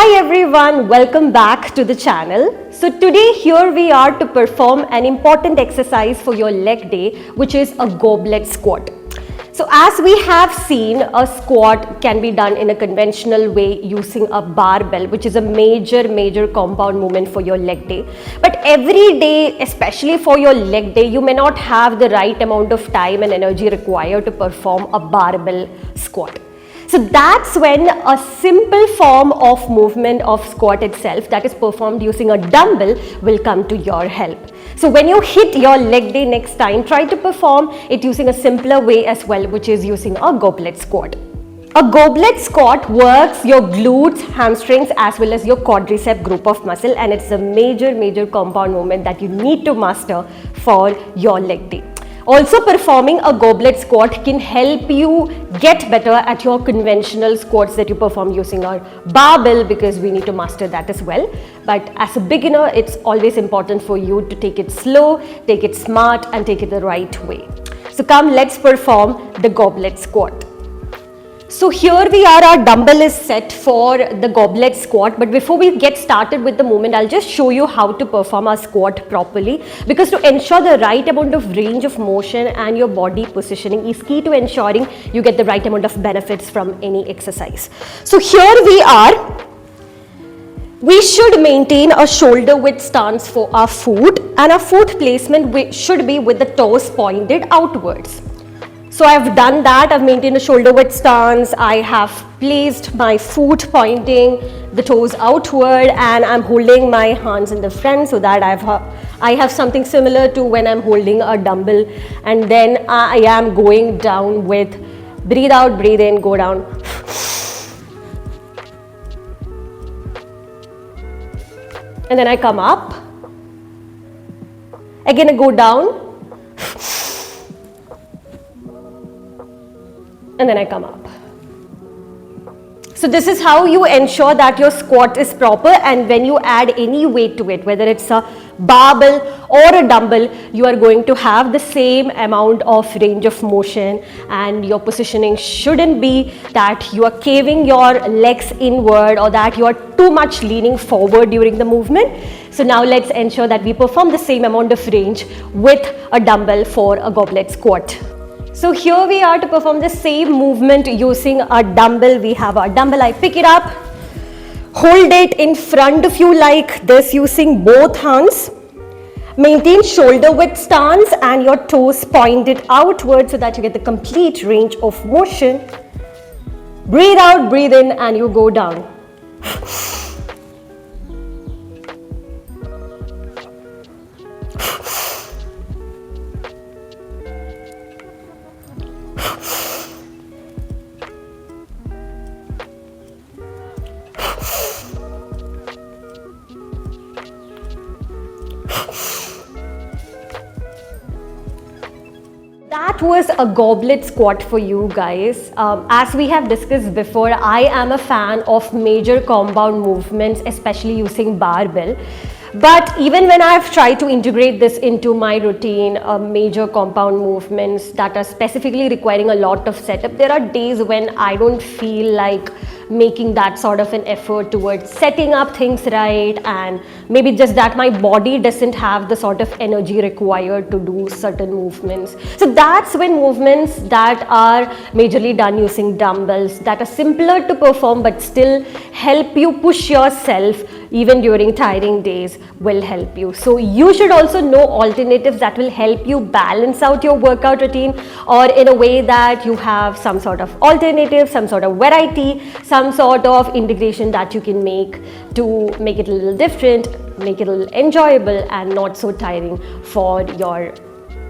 Hi everyone, welcome back to the channel. So today here we are to perform an important exercise for your leg day, which is a goblet squat. So as we have seen, a squat can be done in a conventional way using a barbell, which is a major compound movement for your leg day. But every day, especially for your leg day, you may not have the right amount of time and energy required to perform a barbell squat. So that's when a simple form of movement of squat itself, that is performed using a dumbbell, will come to your help. So when you hit your leg day next time, try to perform it using a simpler way as well, which is using a goblet squat. A goblet squat works your glutes, hamstrings as well as your quadricep group of muscle, and it's a major compound movement that you need to master for your leg day. Also, performing a goblet squat can help you get better at your conventional squats that you perform using our barbell, because we need to master that as well. But as a beginner, it's always important for you to take it slow, take it smart and take it the right way. So come, let's perform the goblet squat. So here we are, our dumbbell is set for the goblet squat, but before we get started with the movement, I'll just show you how to perform our squat properly, because to ensure the right amount of range of motion and your body positioning is key to ensuring you get the right amount of benefits from any exercise. So here we are. We should maintain a shoulder width stance for our foot, and our foot placement should be with the toes pointed outwards. So I've done that, I've maintained a shoulder width stance, I have placed my foot pointing the toes outward, and I'm holding my hands in the front so that I have something similar to when I'm holding a dumbbell, and then I am going down with breathe out, breathe in, go down. And then I come up, again I go down, and then I come up. So this is how you ensure that your squat is proper, and when you add any weight to it, whether it's a barbell or a dumbbell, you are going to have the same amount of range of motion, and your positioning shouldn't be that you are caving your legs inward or that you are too much leaning forward during the movement. So now let's ensure that we perform the same amount of range with a dumbbell for a goblet squat. So here we are to perform the same movement using a dumbbell. We have our dumbbell, I pick it up, hold it in front of you like this using both hands. Maintain shoulder width stance and your toes pointed outward so that you get the complete range of motion. Breathe out, breathe in, and you go down. That was a goblet squat for you guys. As we have discussed before, I am a fan of major compound movements, especially using barbell. But even when I've tried to integrate this into my routine, major compound movements that are specifically requiring a lot of setup, there are days when I don't feel like making that sort of an effort towards setting up things right, and maybe just that my body doesn't have the sort of energy required to do certain movements. So that's when movements that are majorly done using dumbbells, that are simpler to perform but still help you push yourself even during tiring days, will help you. So you should also know alternatives that will help you balance out your workout routine, or in a way that you have some sort of alternative, some sort of variety, some sort of integration that you can make to make it a little different, make it a little enjoyable and not so tiring for your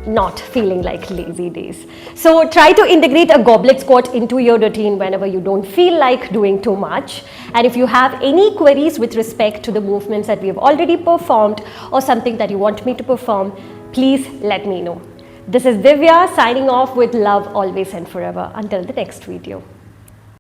not feeling like lazy days. So try to integrate a goblet squat into your routine whenever you don't feel like doing too much. And if you have any queries with respect to the movements that we have already performed or something that you want me to perform, please let me know. This is Divya signing off with love always and forever. Until the next video.